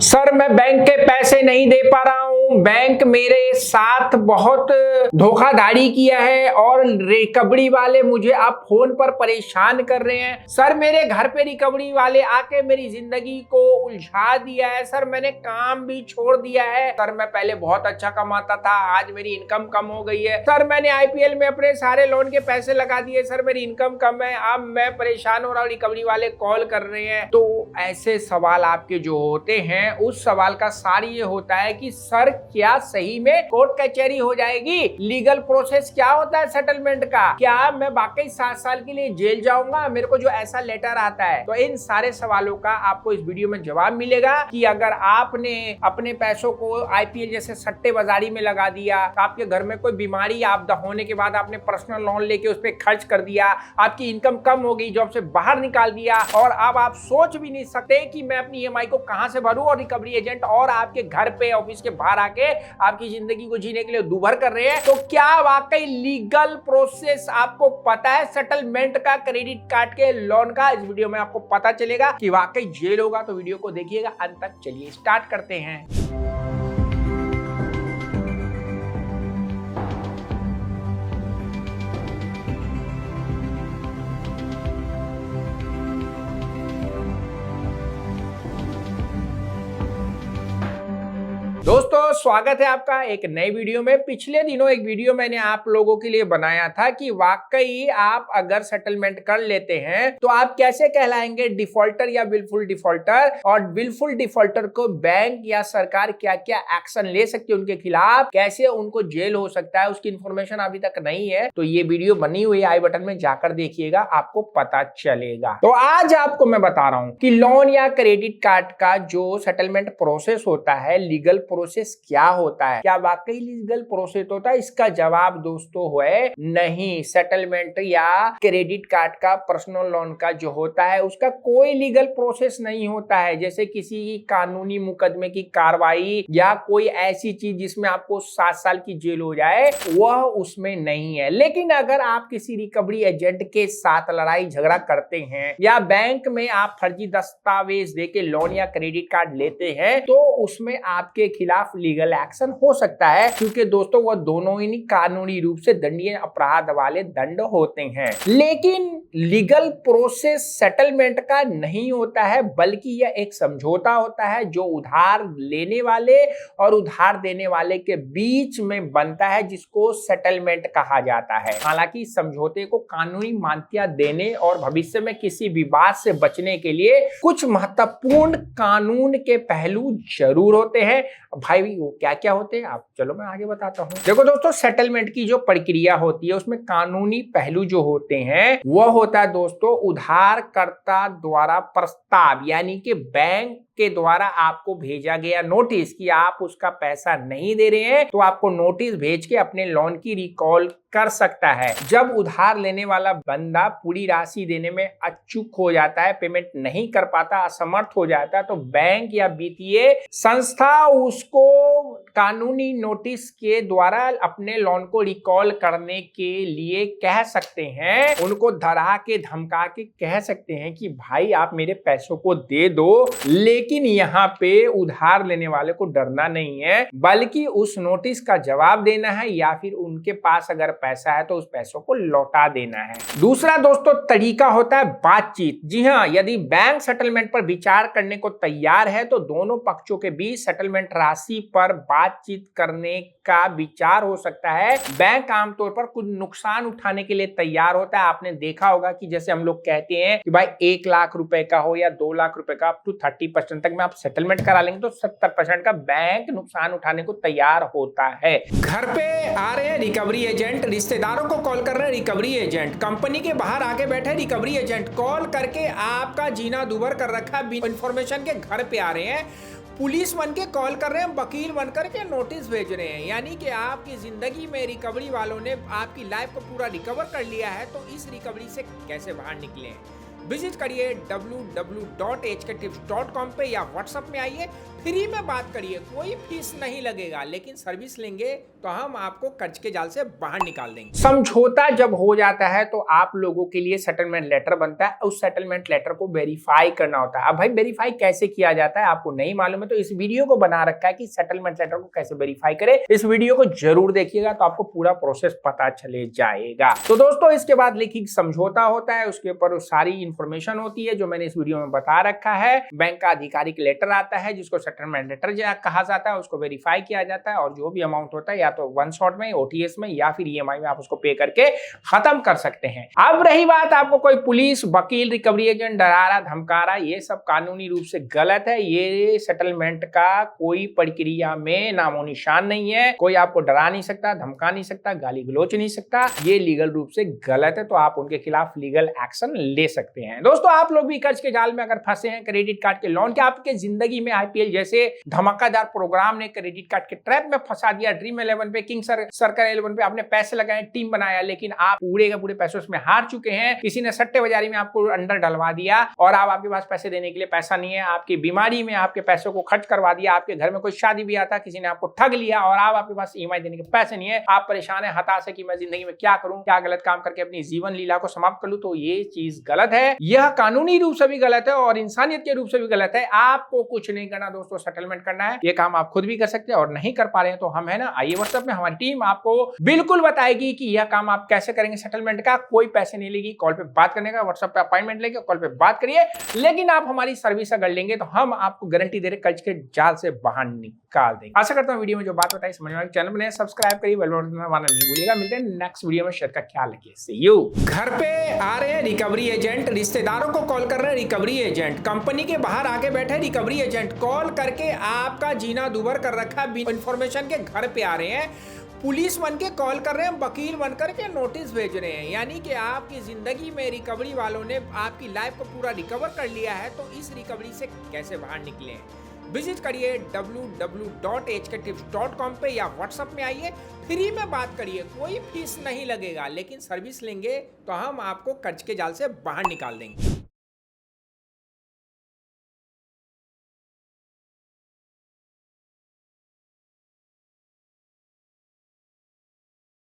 Sir मैं bank के पैसे नहीं दे पा रहा हूँ, बैंक मेरे साथ बहुत धोखाधड़ी किया है और रिकवरी वाले मुझे अब फोन पर परेशान कर रहे हैं। सर मेरे घर पे रिकवरी वाले आके मेरी जिंदगी को उलझा दिया है। सर मैंने काम भी छोड़ दिया है। सर मैं पहले बहुत अच्छा कमाता था, आज मेरी इनकम कम हो गई है। सर मैंने आईपीएल में अपने सारे लोन के पैसे लगा दिए। सर मेरी इनकम कम है, अब मैं परेशान हो रहा हूँ। रिकवरी वाले कॉल कर रहे हैं। तो ऐसे सवाल आपके जो होते हैं, उस सवाल का सार ये होता है कि सर क्या सही में कोर्ट कचहरी हो जाएगी? लीगल प्रोसेस क्या होता है सेटलमेंट का? क्या मैं वाकई 7 साल के लिए जेल जाऊंगा? मेरे को जो ऐसा लेटर आता है, तो इन सारे सवालों का आपको इस वीडियो में जवाब मिलेगा कि अगर आपने अपने पैसों को आईपीएल जैसे सट्टेबाजी में लगा दिया, आपके घर में कोई बीमारी आपदा होने के बाद आपने पर्सनल लोन लेके उस पर खर्च कर दिया, आपकी इनकम कम हो गई, जॉब से बाहर निकाल दिया और अब आप सोच भी नहीं सकते कि मैं अपनी ईएमआई को कहां से भरूं, और रिकवरी एजेंट और आपके घर पे ऑफिस के बाहर आके आपकी जिंदगी को जीने के लिए दुभर कर रहे हैं। तो क्या वाकई लीगल प्रोसेस आपको पता है सेटलमेंट का, क्रेडिट कार्ड के लोन का? इस वीडियो में आपको पता चलेगा कि वाकई जेल होगा। तो वीडियो को देखिएगा अंत तक। चलिए स्टार्ट करते हैं। दोस्तों स्वागत है आपका एक नई वीडियो में। पिछले दिनों एक वीडियो मैंने आप लोगों के लिए बनाया था कि वाकई आप अगर सेटलमेंट कर लेते हैं तो आप कैसे कहलाएंगे, डिफॉल्टर या विलफुल डिफॉल्टर, और विलफुल डिफॉल्टर को बैंक या सरकार क्या क्या एक्शन ले सकती है उनके खिलाफ, कैसे उनको जेल हो सकता है, उसकी इंफॉर्मेशन अभी तक नहीं है। तो ये वीडियो बनी हुई आई बटन में जाकर देखिएगा, आपको पता चलेगा। तो आज आपको मैं बता रहा हूं कि लोन या क्रेडिट कार्ड का जो सेटलमेंट प्रोसेस होता है, लीगल प्रोसेस क्या होता है, क्या वाकई लीगल प्रोसेस होता है? इसका जवाब दोस्तों है नहीं। सेटलमेंट या क्रेडिट कार्ड का, पर्सनल लोन का जो होता है, उसका कोई लीगल प्रोसेस नहीं होता है। जैसे किसी कानूनी मुकदमे की कार्रवाई या कोई ऐसी चीज जिसमें आपको 7 साल की जेल हो जाए, वह उसमें नहीं है। लेकिन अगर आप किसी रिकवरी एजेंट के साथ लड़ाई झगड़ा करते हैं या बैंक में आप फर्जी दस्तावेज देके लोन या क्रेडिट कार्ड लेते हैं, तो उसमें आपके खिलाफ लीगल एक्शन हो सकता है, क्योंकि दोस्तों वह दोनों ही कानूनी रूप से दंडनीय अपराध वाले दंड होते हैं। लेकिन लीगल प्रोसेस सेटलमेंट का नहीं होता है, बल्कि यह एक समझौता होता है जो उधार लेने वाले और उधार देने वाले के बीच में बनता है, जिसको सेटलमेंट कहा जाता है। हालांकि समझौते को कानूनी मान्यता देने और भविष्य में किसी विवाद से बचने के लिए कुछ महत्वपूर्ण कानून के पहलू जरूर होते हैं। भाई वो क्या क्या होते हैं, आप चलो मैं आगे बताता हूँ। देखो दोस्तों, सेटलमेंट की जो प्रक्रिया होती है उसमें कानूनी पहलू जो होते हैं वह होता है दोस्तों उधारकर्ता द्वारा प्रस्ताव, यानी कि बैंक के द्वारा आपको भेजा गया नोटिस कि आप उसका पैसा नहीं दे रहे हैं, तो आपको नोटिस भेज के अपने लोन की रिकॉल कर सकता है। जब उधार लेने वाला बंदा पूरी राशि देने में अचूक हो जाता है, पेमेंट नहीं कर पाता, असमर्थ हो जाता है, तो बैंक या वित्तीय संस्था उसको कानूनी नोटिस के द्वारा अपने लोन को रिकॉल करने के लिए कह सकते हैं, उनको डरा के धमका के कह सकते हैं कि भाई आप मेरे पैसों को दे दो। लेकिन यहाँ पे उधार लेने वाले को डरना नहीं है, बल्कि उस नोटिस का जवाब देना है, या फिर उनके पास अगर पैसा है तो उस पैसों को लौटा देना है। दूसरा दोस्तों तरीका होता है बातचीत। जी हाँ, यदि बैंक सेटलमेंट पर विचार करने को तैयार है तो दोनों पक्षों के बीच सेटलमेंट राशि पर बातचीत करने का विचार हो सकता है। बैंक आमतौर पर कुछ नुकसान उठाने के लिए तैयार होता है। आपने देखा होगा कि जैसे हम लोग कहते हैं कि भाई 1 लाख रुपए का हो या 2 लाख रुपए का, अप टू 30% तक में आप सेटलमेंट करा लेंगे तो 70% का बैंक नुकसान उठाने को तैयार होता है। घर पे आ रहे हैं रिकवरी एजेंट, रिश्तेदारों को कॉल कर रहे हैं रिकवरी एजेंट, कंपनी के बाहर आके बैठे रिकवरी एजेंट, कॉल करके आपका जीना दुभर कर रखा इंफॉर्मेशन के घर पे आ रहे हैं, पुलिस बन के कॉल कर रहे हैं, वकील बनकर के नोटिस भेज रहे हैं, यानी कि आपकी जिंदगी में रिकवरी वालों ने आपकी लाइफ को पूरा रिकवर कर लिया है। तो इस रिकवरी से कैसे बाहर निकले? विजिट करिए www.hktips.com पे या व्हाट्सएप में आइए, फ्री में बात करिए, कोई फीस नहीं लगेगा, लेकिन सर्विस लेंगे तो हम आपको कर्ज के जाल से बाहर निकाल देंगे। समझौता जब हो जाता है तो आप लोगों के लिए सेटलमेंट लेटर बनता है, उस सेटलमेंट लेटर को वेरीफाई करना होता है। अब भाई वेरीफाई कैसे किया जाता है आपको नहीं मालूम है तो इस वीडियो को बना रखा है कि सेटलमेंट लेटर को कैसे वेरीफाई करें। इस वीडियो को जरूर देखिएगा तो आपको पूरा प्रोसेस पता चले जाएगा। तो दोस्तों इसके बाद लिखित समझौता होता है, उसके ऊपर सारी इंफॉर्मेशन होती है जो मैंने इस वीडियो में बता रखा है। बैंक का आधिकारिक लेटर आता है जिसको सेटलमेंट लेटर कहा जाता है, उसको वेरीफाई किया जाता है और जो भी अमाउंट होता है या तो वन शॉट में, ओटीएस में या फिर ईएमआई में आप उसको पे करके खत्म कर सकते हैं। अब रही बात आपको कोई पुलिस, वकील, रिकवरी एजेंट डरा रहा, धमका रहा, ये सब कानूनी रूप से गलत है। ये सेटलमेंट का कोई प्रक्रिया में नामो निशान नहीं है। कोई आपको डरा नहीं सकता, धमका नहीं सकता, गाली गलौच नहीं सकता। ये लीगल रूप से गलत है तो आप उनके खिलाफ लीगल एक्शन ले सकते हैं। दोस्तों आप लोग भी कर्ज के जाल में अगर फंसे हैं, क्रेडिट कार्ड के लोन के, आपके जिंदगी में आईपीएल जैसे धमाकेदार प्रोग्राम ने क्रेडिट कार्ड के ट्रैप में फंसा दिया, ड्रीम 11 पे, किंग सर्कल 11 पे आपने पैसे लगाए, टीम बनाया, लेकिन आप पूरे के पूरे पैसे उसमें हार चुके हैं। किसी ने सट्टे बाजारी में आपको अंदर डलवा दिया और अब आपके पास पैसे देने के लिए पैसा नहीं है। आपकी बीमारी में आपके पैसों को खर्च करवा दिया, आपके घर में कोई शादी भी आता, किसी ने आपको ठग लिया और अब आपके पास ईएमआई देने के पैसे नहीं है। आप परेशान है, हताश है कि मैं जिंदगी में क्या करूं, क्या गलत काम करके अपनी जीवन लीला को समाप्त कर लूं। तो ये चीज गलत है, यह कानूनी रूप से भी गलत है और इंसानियत के रूप से भी गलत है। आपको कुछ नहीं करना दोस्तों, सेटलमेंट करना है। ये काम आप खुद भी कर सकते हैं और नहीं कर पा रहे हैं तो हम है ना, आइए व्हाट्सएप में, हमारी टीम आपको बिल्कुल बताएगी कि यह काम आप कैसे करेंगे। सेटलमेंट का कोई पैसे नहीं लेगी, कॉल पे बात करने का, व्हाट्सएप पे अपॉइंटमेंट लेके कॉल पे बात करिए, लेकिन आप हमारी सर्विस अगर लेंगे तो हम आपको गारंटी दे रहे कर्ज के जाल से बाहर निकाल देंगे। आशा करता हूं वीडियो में जो बात बताई समझ में आई। चैनल में सब्सक्राइब करिए, बेल बटन दबाना नहीं भूलिएगा। मिलते हैं नेक्स्ट वीडियो में, शेयर का ख्याल रखिए। सी यू। घर पे आ रहे हैं रिकवरी एजेंट, रिश्तेदारों को कॉल कर रहे हैं रिकवरी एजेंट, कंपनी के बाहर आके बैठे रिकवरी एजेंट, कॉल करके आपका जीना दुभर कर रखा इंफॉर्मेशन के घर पे आ रहे हैं, पुलिस बन के कॉल कर रहे हैं, वकील बनकर के नोटिस भेज रहे हैं। यानी कि आपकी जिंदगी में रिकवरी वालों ने आपकी लाइफ को पूरा रिकवर कर लिया है, तो इस रिकवरी से कैसे बाहर निकले। विजिट करिए www.hktips.com पे या व्हाट्सएप में आइए, फ्री में बात करिए, कोई फीस नहीं लगेगा, लेकिन सर्विस लेंगे तो हम आपको कर्ज के जाल से बाहर निकाल देंगे।